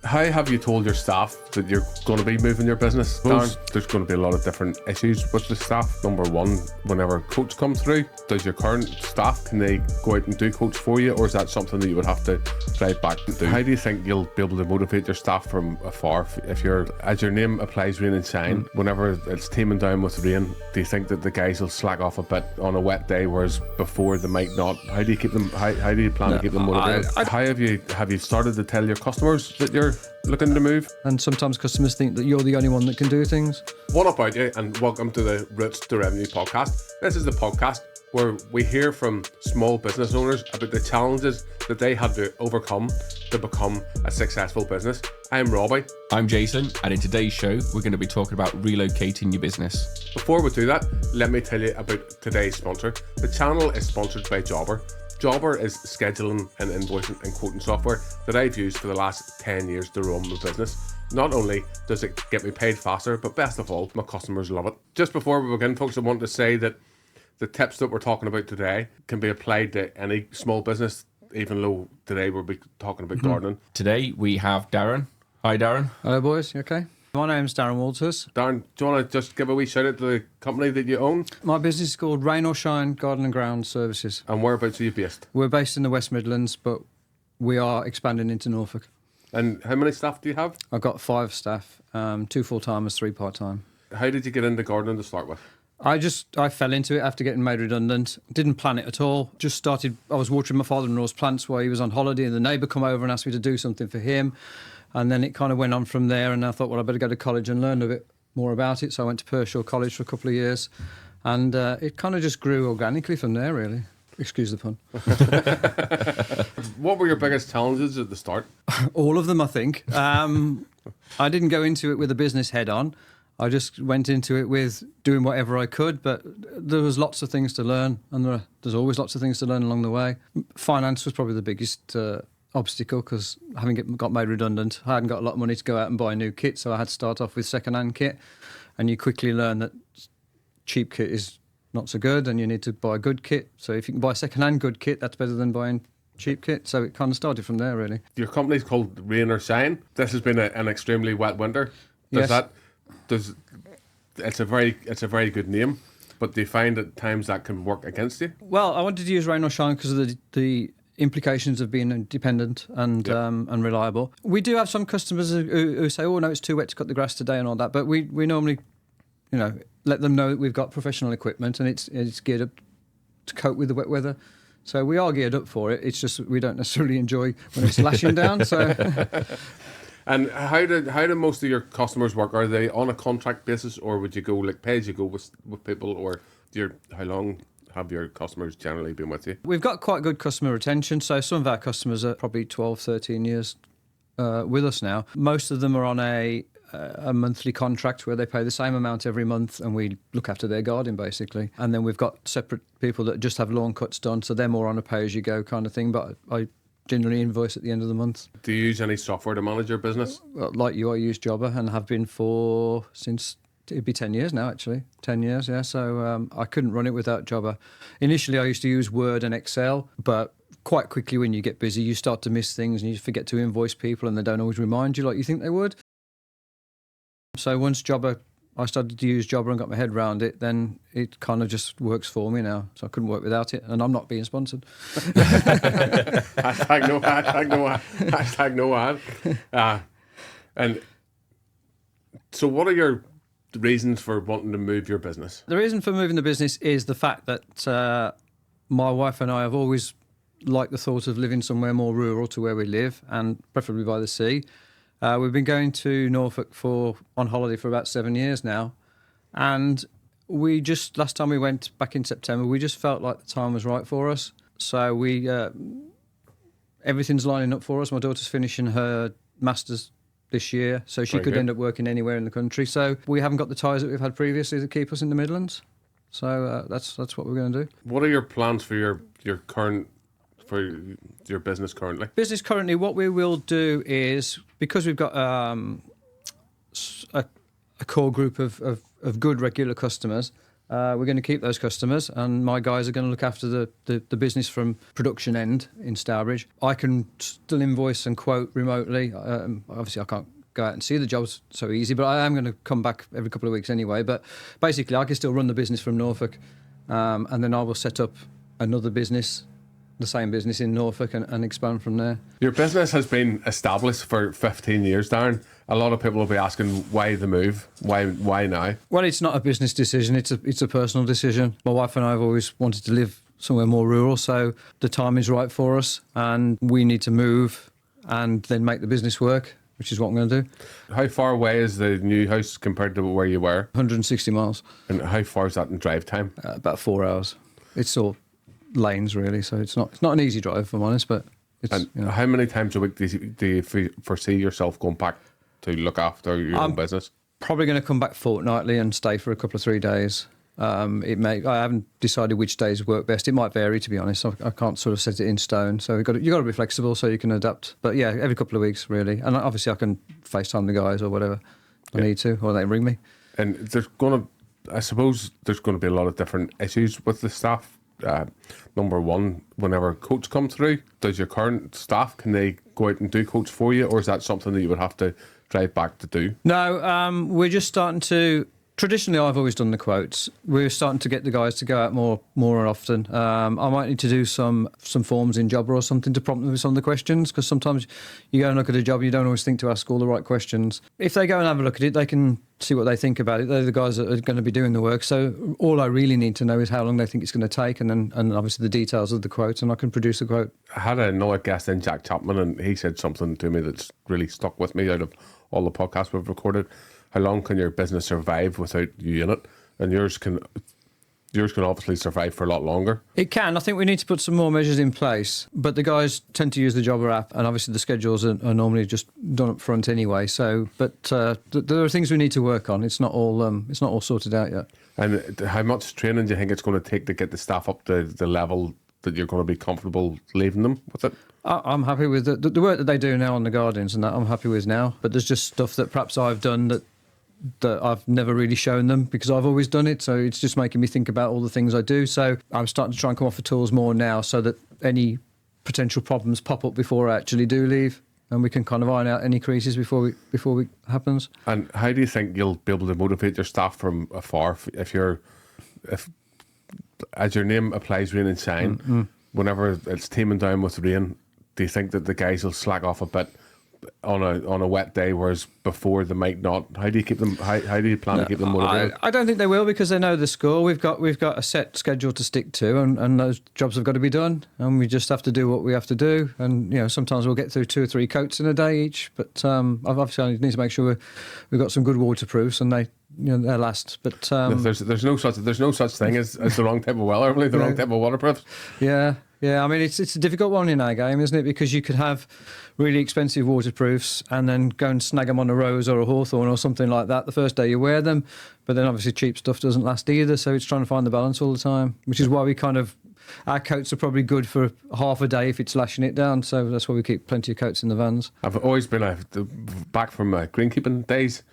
How have you told your staff that you're going to be moving your business, Darren? There's going to be a lot of different issues with the staff. Number one, whenever coach comes through, does your current staff, can they go out and do coach for you, or is that something that you would have to drive back and do? How do you think you'll be able to motivate your staff from afar? If you're, as your name applies, rain and shine, whenever it's teeming down with rain, do you think that the guys will slack off a bit on a wet day, whereas before they might not? How do you keep them? How do you plan to keep them motivated? How have you started to tell your customers that you're looking to move? And sometimes customers think that you're the only one that can do things. What about you, and welcome to the Roots to Revenue podcast. This is the podcast where we hear from small business owners about the challenges that they had to overcome to become a successful business. I'm Robbie. I'm Jason, and in today's show, we're going to be talking about relocating your business. Before we do that, let me tell you about today's sponsor. The channel is sponsored by Jobber. Jobber is scheduling and invoicing and quoting software that I've used for the last 10 years to run my business. Not only does it get me paid faster, but best of all, my customers love it. Just before we begin, folks, I want to say that the tips that we're talking about today can be applied to any small business, even though today we'll be talking about gardening. Today we have Darren. Hi, Darren. Hello, boys. You okay? My name's Darren Walters. Darren, do you want to just give a wee shout out to the company that you own? My business is called Rain or Shine Garden and Ground Services. And whereabouts are you based? We're based in the West Midlands, but we are expanding into Norfolk. And how many staff do you have? I've got 5 staff, 2 full-timers, 3 part-time. How did you get into gardening to start with? I fell into it after getting made redundant. Didn't plan it at all. Just started, I was watering my father-in-law's plants while he was on holiday, and the neighbour come over and asked me to do something for him. And then it kind of went on from there, and I thought, well, I better go to college and learn a bit more about it. So I went to Pershore College for a couple of years, and it kind of just grew organically from there, really. Excuse the pun. What were your biggest challenges at the start? All of them, I think. I didn't go into it with a business head on. I just went into it with doing whatever I could, but there was lots of things to learn, and there's always lots of things to learn along the way. Finance was probably the biggest obstacle, because having got made redundant, I hadn't got a lot of money to go out and buy new kit, so I had to start off with second-hand kit, and you quickly learn that cheap kit is not so good, and you need to buy good kit. So if you can buy second-hand good kit, that's better than buying cheap kit. So it kind of started from there, really. Your company's called Rain or Shine. This has been an extremely wet winter. Yes. It's a very good name, but do you find at times that can work against you? Well, I wanted to use Rain or Shine because of the implications of being independent and reliable. We do have some customers who say, "Oh no, it's too wet to cut the grass today," and all that. But we normally, let them know that we've got professional equipment and it's geared up to cope with the wet weather. So we are geared up for it. It's just we don't necessarily enjoy when it's lashing down. So. And how do most of your customers work? Are they on a contract basis, or would you go like pay as you go with people, or how long have your customers generally been with you? We've got quite good customer retention, so some of our customers are probably 12, 13 years with us now. Most of them are on a monthly contract where they pay the same amount every month, and we look after their garden basically. And then we've got separate people that just have lawn cuts done, so they're more on a pay-as-you-go kind of thing, but I generally invoice at the end of the month. Do you use any software to manage your business? Well, like you, I use Jobber and have been since it'd be 10 years now, actually. 10 years, yeah. So I couldn't run it without Jobber. Initially, I used to use Word and Excel, but quite quickly when you get busy, you start to miss things and you forget to invoice people and they don't always remind you like you think they would. So once I started to use Jobber and got my head around it, then it kind of just works for me now. So I couldn't work without it, and I'm not being sponsored. Hashtag no ad. And so what are your reasons for wanting to move your business? The reason for moving the business is the fact that my wife and I have always liked the thought of living somewhere more rural to where we live, and preferably by the sea. We've been going to Norfolk on holiday for about 7 years now, and last time we went back in September, we just felt like the time was right for us. So everything's lining up for us. My daughter's finishing her master's this year, so she could end up working anywhere in the country. So we haven't got the ties that we've had previously that keep us in the Midlands. So that's what we're going to do. What are your plans for your business currently? Business currently, what we will do is, because we've got a core group of good regular customers, We're going to keep those customers, and my guys are going to look after the business from production end in Stourbridge. I can still invoice and quote remotely. Obviously, I can't go out and see the jobs so easy, but I am going to come back every couple of weeks anyway. But basically, I can still run the business from Norfolk, and then I will set up another business, the same business in Norfolk, and expand from there. Your business has been established for 15 years, Darren. A lot of people will be asking why the move, why now? Well, it's not a business decision; it's a personal decision. My wife and I have always wanted to live somewhere more rural, so the time is right for us, and we need to move and then make the business work, which is what I'm going to do. How far away is the new house compared to where you were? 160 miles. And how far is that in drive time? About 4 hours. It's all lanes really, so it's not an easy drive, if I'm honest. But it's. And how many times a week do you foresee yourself going back to look after your own business? Probably going to come back fortnightly and stay for a couple of 3 days. I haven't decided which days work best. It might vary, to be honest. I can't sort of set it in stone. So you've got to be flexible so you can adapt. But yeah, every couple of weeks really. And obviously I can FaceTime the guys or whatever I need to, or they ring me. And I suppose there's going to be a lot of different issues with the staff. Number one, whenever coach come through, does your current staff, can they go out and do coach for you, or is that something that you would have to drive back to do? No, we're just starting to. Traditionally, I've always done the quotes. We're starting to get the guys to go out more often. I might need to do some forms in Jobber or something to prompt them with some of the questions, because sometimes you go and look at a job and you don't always think to ask all the right questions. If they go and have a look at it, they can see what they think about it. They're the guys that are going to be doing the work. So all I really need to know is how long they think it's going to take, and obviously the details of the quote, and I can produce a quote. I had another guest in, Jack Chapman, and he said something to me that's really stuck with me out of all the podcasts we've recorded. How long can your business survive without you in it? And yours can obviously survive for a lot longer. It can. I think we need to put some more measures in place. But the guys tend to use the Jobber app, and obviously the schedules are normally just done up front anyway. So, but there are things we need to work on. It's not all sorted out yet. And how much training do you think it's going to take to get the staff up to the level that you're going to be comfortable leaving them with it? I'm happy with the work that they do now on the gardens, and that I'm happy with now. But there's just stuff that perhaps I've done that I've never really shown them because I've always done it. So it's just making me think about all the things I do. So I'm starting to try and come off the tools more now so that any potential problems pop up before I actually do leave, and we can kind of iron out any creases before it happens. And how do you think you'll be able to motivate your staff from afar if as your name applies, Rain and Shine, whenever it's teaming down with rain, do you think that the guys will slack off a bit on a wet day, whereas before they might not? How do you keep them? How do you plan to keep them motivated? I don't think they will, because they know the score. We've got a set schedule to stick to, and those jobs have got to be done, and we just have to do what we have to do. And sometimes we'll get through 2 or 3 coats in a day each, but obviously I need to make sure we've got some good waterproofs and they last. But there's no such thing as the wrong type of weather, only the wrong type of waterproofs. Yeah, I mean, it's a difficult one in our game, isn't it? Because you could have really expensive waterproofs and then go and snag them on a rose or a hawthorn or something like that the first day you wear them. But then obviously cheap stuff doesn't last either. So it's trying to find the balance all the time, which is why our coats are probably good for half a day if it's lashing it down. So that's why we keep plenty of coats in the vans. I've always been back from greenkeeping days.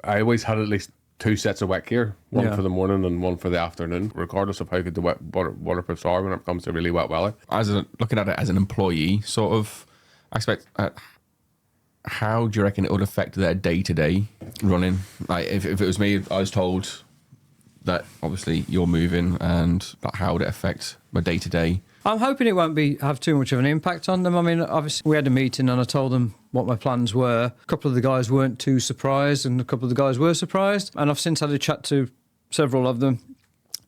I always had at least 2 sets of wet gear, one for the morning and one for the afternoon, regardless of how good the waterproofs are when it comes to really wet weather. Looking at it as an employee sort of aspect, how do you reckon it would affect their day-to-day running? Like if it was me, I was told that obviously you're moving, and how would it affect my day-to-day? I'm hoping it won't have too much of an impact on them. I mean, obviously we had a meeting and I told them what my plans were. A couple of the guys weren't too surprised, and a couple of the guys were surprised. And I've since had a chat to several of them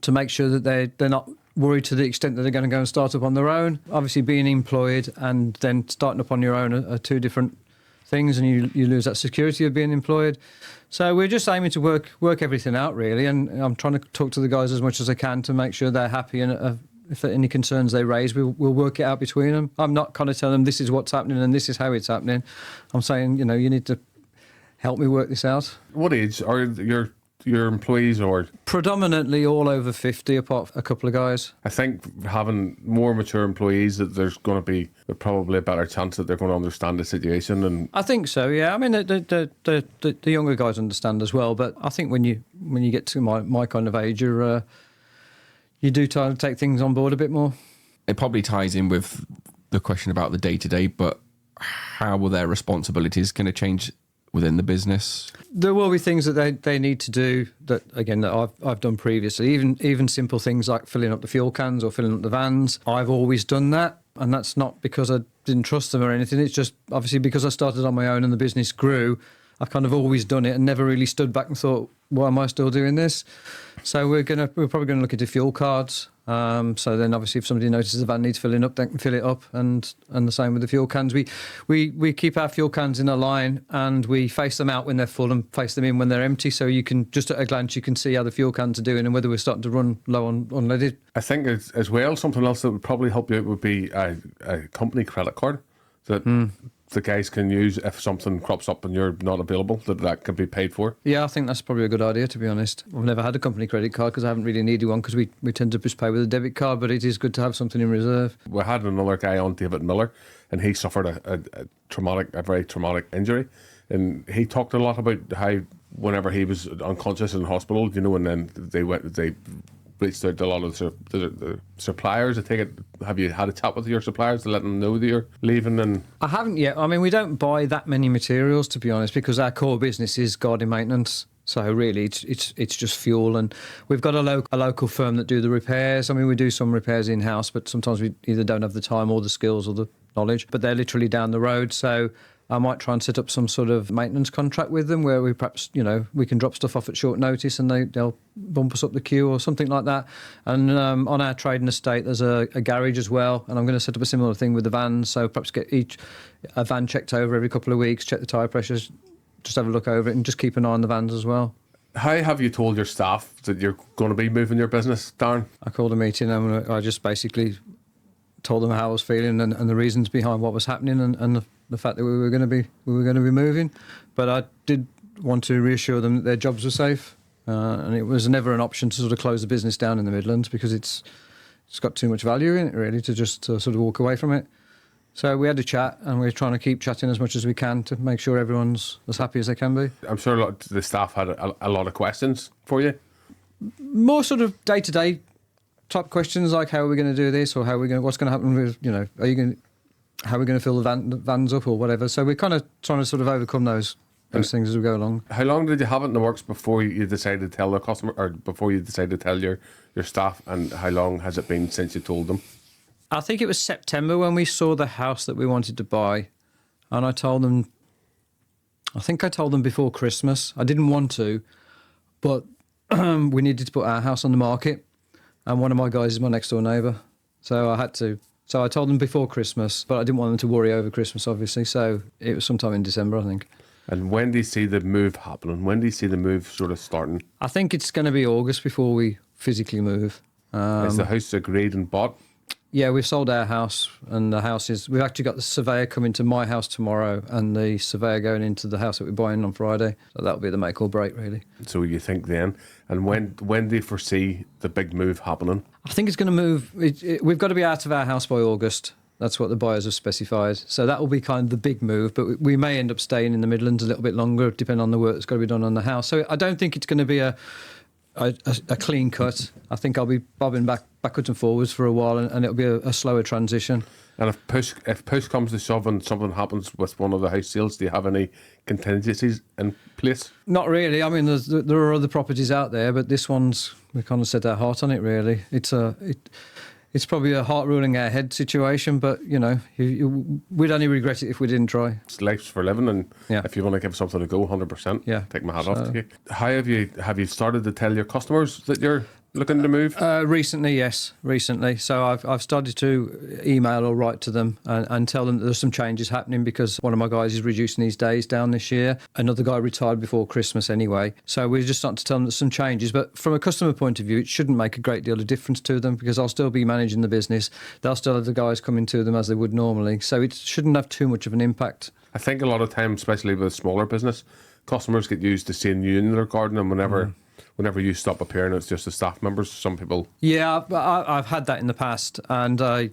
to make sure that they're not worried to the extent that they're going to go and start up on their own. Obviously being employed and then starting up on your own are 2 different things, and you lose that security of being employed. So we're just aiming to work everything out really, and I'm trying to talk to the guys as much as I can to make sure they're happy, and if there are any concerns they raise, we'll work it out between them. I'm not kind of telling them this is what's happening and this is how it's happening. I'm saying, you need to help me work this out. What age are your employees? Or predominantly all over 50, apart from a couple of guys. I think having more mature employees, that there's going to be probably a better chance that they're going to understand the situation. And I think so, yeah. I mean, the younger guys understand as well, but I think when when you get to my kind of age, you do try to take things on board a bit more. It probably ties in with the question about the day-to-day, but how will their responsibilities going to change within the business? There will be things that they need to do that, again, that I've done previously. Even simple things like filling up the fuel cans or filling up the vans. I've always done that, and that's not because I didn't trust them or anything. It's just obviously because I started on my own and the business grew, I've kind of always done it and never really stood back and thought, why am I still doing this? So we're probably going to look into fuel cards. So then obviously if somebody notices the van needs filling up, they can fill it up, and the same with the fuel cans. We keep our fuel cans in a line and we face them out when they're full and face them in when they're empty, so you can just at a glance you can see how the fuel cans are doing and whether we're starting to run low on unleaded. I think as well, something else that would probably help you out would be a company credit card that the guys can use if something crops up and you're not available, that can be paid for. Yeah, I think that's probably a good idea, to be honest. I've never had a company credit card because I haven't really needed one, because we tend to just pay with a debit card, but it is good to have something in reserve. We had another guy on, David Miller, and he suffered a very traumatic injury, and he talked a lot about how whenever he was unconscious in hospital, and then they reached out to a lot of the suppliers. I take it, have you had a chat with your suppliers to let them know that you're leaving? And I haven't yet. I mean, we don't buy that many materials, to be honest, because our core business is garden maintenance. So really, it's just fuel, and we've got a local firm that do the repairs. I mean, we do some repairs in house, but sometimes we either don't have the time or the skills or the knowledge. But they're literally down the road, so I might try and set up some sort of maintenance contract with them where we perhaps, we can drop stuff off at short notice and they'll bump us up the queue or something like that. And on our trading estate, there's a garage as well. And I'm going to set up a similar thing with the vans. So perhaps get a van checked over every couple of weeks, check the tyre pressures, just have a look over it and just keep an eye on the vans as well. how have you told your staff that you're going to be moving your business, Darren? I called a meeting and I just basically told them how I was feeling and the reasons behind what was happening and the fact that we were going to be moving. But I did want to reassure them that their jobs were safe, and it was never an option to sort of close the business down in the Midlands because it's got too much value in it really to just sort of walk away from it. So we had a chat and we're trying to keep chatting as much as we can to make sure everyone's as happy as they can be. I'm sure the staff had a lot of questions for you. More sort of day-to-day type questions like how are we going to do this, or what's going to happen with, how are we going to fill the vans up or whatever. So we're kind of trying to sort of overcome those things as we go along. How long did you have it in the works before you decided to tell the customer, or before you decided to tell your staff, and how long has it been since you told them? I think it was September when we saw the house that we wanted to buy, and I told them before Christmas. I didn't want to, but we needed to put our house on the market, and one of my guys is my next door neighbour, so I had to. So I told them before Christmas, but I didn't want them to worry over Christmas, obviously, so it was sometime in December, I think. And when do you see the move happening? When do you see the move sort of starting? I think it's going to be August before we physically move. Is the house agreed and bought? Yeah, we've sold our house, and we've actually got the surveyor coming to my house tomorrow and the surveyor going into the house that we're buying on Friday. So that'll be the make or break, really. So you think then, and when do you foresee the big move happening? I think it's going to move. We've got to be out of our house by August. That's what the buyers have specified. So that will be kind of the big move, but we may end up staying in the Midlands a little bit longer, depending on the work that's got to be done on the house. So I don't think it's going to be a clean cut. I think I'll be bobbing backwards and forwards for a while, and it'll be a slower transition. And if push comes to shove and something happens with one of the house sales, do you have any contingencies in place? Not really. I mean, there are other properties out there, but this one's, we kind of set our heart on it, really. It's probably a heart ruling our head situation, but, we'd only regret it if we didn't try. It's life's for living, and if you want to give something a go, 100%, take my hat off to you. How have you started to tell your customers that you're looking to move? Recently, yes. So I've started to email or write to them and tell them that there's some changes happening because one of my guys is reducing his days down this year. Another guy retired before Christmas anyway. So we're just starting to tell them there's some changes. But from a customer point of view, it shouldn't make a great deal of difference to them because I'll still be managing the business. They'll still have the guys coming to them as they would normally. So it shouldn't have too much of an impact. I think a lot of times, especially with smaller business, customers get used to seeing you in their garden, and whenever you stop appearing, it's just the staff members. Some people... Yeah, I've had that in the past, and I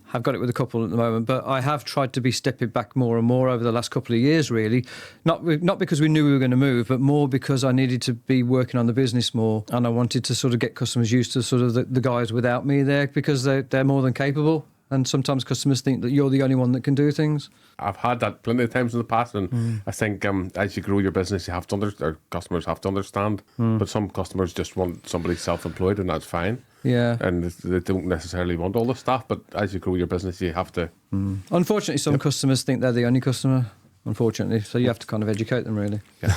have got it with a couple at the moment, but I have tried to be stepping back more and more over the last couple of years, really. Not because we knew we were going to move, but more because I needed to be working on the business more, and I wanted to sort of get customers used to sort of the guys without me there, because they're more than capable. And sometimes customers think that you're the only one that can do things. I've had that plenty of times in the past, and I think as you grow your business, you have to or customers have to understand. But some customers just want somebody self-employed, and that's fine. Yeah. And they don't necessarily want all the staff, but as you grow your business, you have to. Unfortunately, some customers think they're the only customer, unfortunately. So you have to kind of educate them, really. Yeah.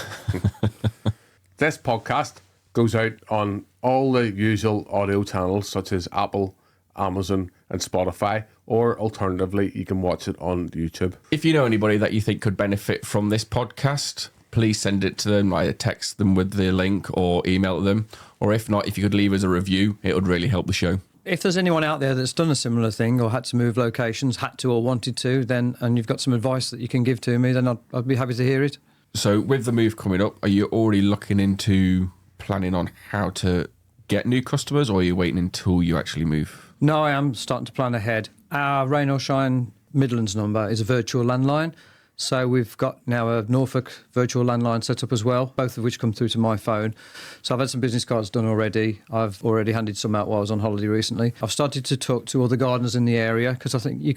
This podcast goes out on all the usual audio channels, such as Apple, Amazon and Spotify, or alternatively you can watch it on YouTube. If you know anybody that you think could benefit from this podcast, please send it to them, either text them with the link or email them, or if not, if you could leave us a review, it would really help the show. If there's anyone out there that's done a similar thing or had to move locations, had to or wanted to, then and you've got some advice that you can give to me, then I'd be happy to hear it. So with the move coming up, are you already looking into planning on how to get new customers, or are you waiting until you actually move? No, I am starting to plan ahead. Our Rain or Shine Midlands number is a virtual landline. So we've got now a Norfolk virtual landline set up as well, both of which come through to my phone. So I've had some business cards done already. I've already handed some out while I was on holiday recently. I've started to talk to other gardeners in the area, because I think I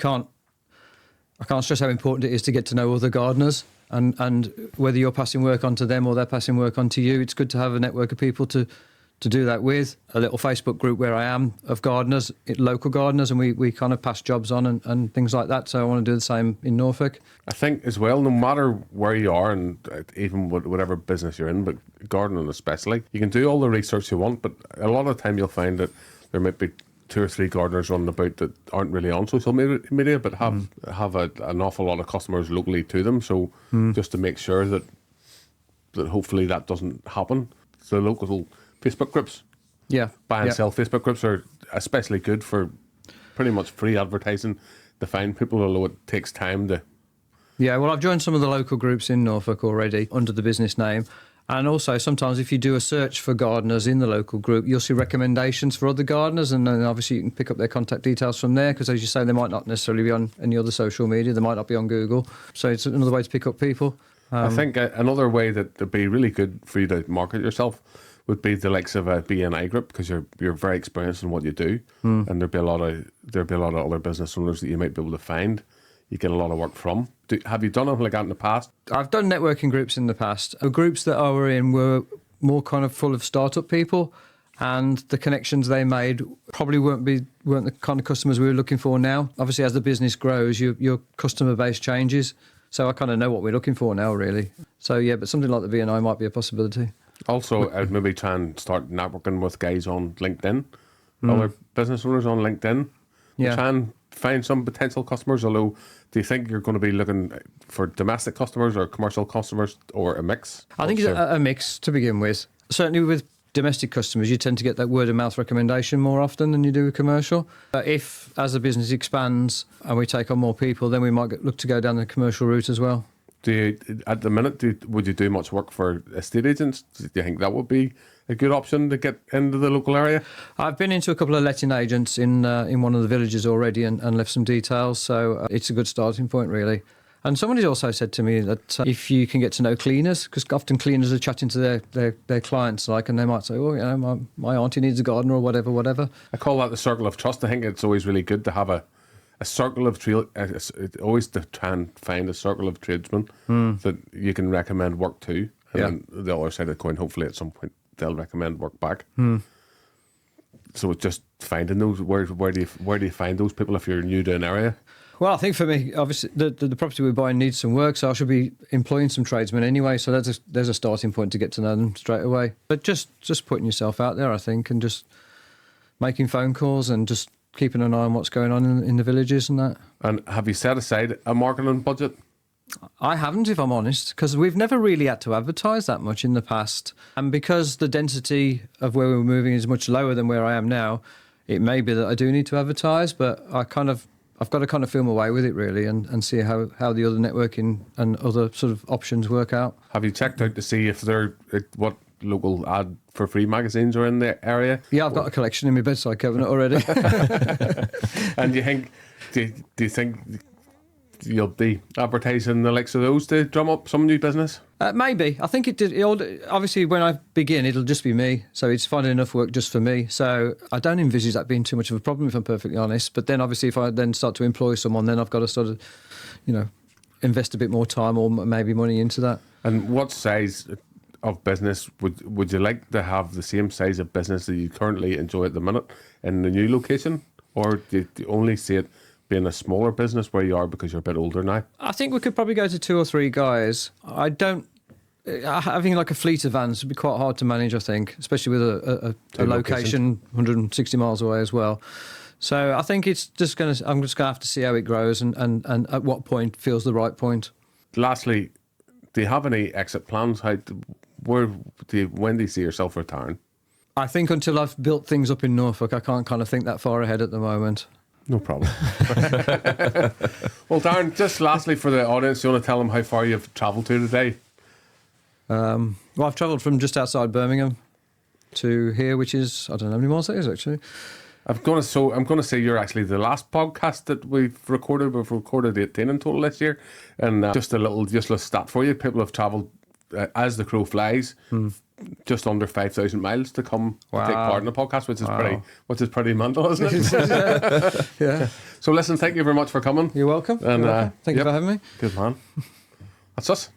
can't stress how important it is to get to know other gardeners. And whether you're passing work on to them or they're passing work on to you, it's good to have a network of people to do that with. A little Facebook group where I am of gardeners, local gardeners, and we kind of pass jobs on and things like that. So I want to do the same in Norfolk. I think as well, no matter where you are, and even whatever business you're in, but gardening especially, you can do all the research you want, but a lot of the time you'll find that there might be 2 or 3 gardeners running about that aren't really on social media, but have an awful lot of customers locally to them. So just to make sure that hopefully that doesn't happen, the local Facebook groups, buy and sell Facebook groups are especially good for pretty much free advertising to find people, although it takes time to. Yeah, well, I've joined some of the local groups in Norfolk already under the business name. And also sometimes if you do a search for gardeners in the local group, you'll see recommendations for other gardeners, and then obviously you can pick up their contact details from there, because as you say, they might not necessarily be on any other social media, they might not be on Google. So it's another way to pick up people. I think another way that would be really good for you to market yourself would be the likes of a BNI group, because you're very experienced in what you do, and there'd be a lot of other business owners that you might be able to find. You get a lot of work from. Have you done anything like that in the past? I've done networking groups in the past. The groups that I were in were more kind of full of startup people, and the connections they made probably weren't the kind of customers we were looking for now. Obviously, as the business grows, your customer base changes. So I kind of know what we're looking for now, really. So yeah, but something like the BNI might be a possibility. Also, I'd maybe try and start networking with guys on LinkedIn, other business owners on LinkedIn. Yeah. Try and find some potential customers, although do you think you're going to be looking for domestic customers or commercial customers, or a mix? I think it's a mix to begin with. Certainly with domestic customers, you tend to get that word of mouth recommendation more often than you do with commercial. If, as the business expands and we take on more people, then we might look to go down the commercial route as well. At the minute, would you do much work for estate agents? Do you think that would be a good option to get into the local area? I've been into a couple of letting agents in one of the villages already and left some details, so it's a good starting point, really. And somebody's also said to me that if you can get to know cleaners, because often cleaners are chatting to their clients, and they might say, oh, my auntie needs a gardener or whatever. I call that the circle of trust. I think it's always really good to have a circle of always to try and find a circle of tradesmen that you can recommend work to, and then the other side of the coin, hopefully at some point they'll recommend work back. So it's just finding those. Where do you find those people if you're new to an area? Well, I think for me, obviously, the property we're buying needs some work, so I should be employing some tradesmen anyway. So there's a starting point to get to know them straight away. But just putting yourself out there, I think, and just making phone calls and just keeping an eye on what's going on in the villages and that. And have you set aside a marketing budget? I haven't, if I'm honest, because we've never really had to advertise that much in the past. And because the density of where we're moving is much lower than where I am now, it may be that I do need to advertise, but I've got to kind of feel my way with it, really, and see how the other networking and other sort of options work out. Have you checked out to see if what local ad for free magazines are in the area? Yeah, I've got a collection in my bedside cabinet already. And do you think Do you think you'll be advertising the likes of those to drum up some new business? Maybe. I think it did. Obviously, when I begin, it'll just be me. So it's finding enough work just for me. So I don't envisage that being too much of a problem, if I'm perfectly honest. But then, obviously, if I then start to employ someone, then I've got to sort of, invest a bit more time or maybe money into that. And what size of business would you like to have the same size of business that you currently enjoy at the minute in the new location? Or do you only see it being a smaller business where you are because you're a bit older now? I think we could probably go to 2 or 3 guys. Having like a fleet of vans would be quite hard to manage, I think, especially with a location 160 miles away as well. So I think I'm just going to have to see how it grows and at what point feels the right point. Lastly, do you have any exit plans? When do you see yourself retiring? I think until I've built things up in Norfolk, I can't kind of think that far ahead at the moment. No problem. Well, Darren, just lastly for the audience, you want to tell them how far you've travelled to today? Well, I've travelled from just outside Birmingham to here, which is, I don't know how many miles that is actually. I'm going to say you're actually the last podcast that we've recorded. We've recorded 18 in total this year, and just a little useless stat for you: people have travelled as the crow flies, just under 5,000 miles to come to take part in the podcast, which is pretty mental, isn't it? Yeah. So listen, thank you very much for coming. You're welcome. And Thank you for having me. Good man. That's us.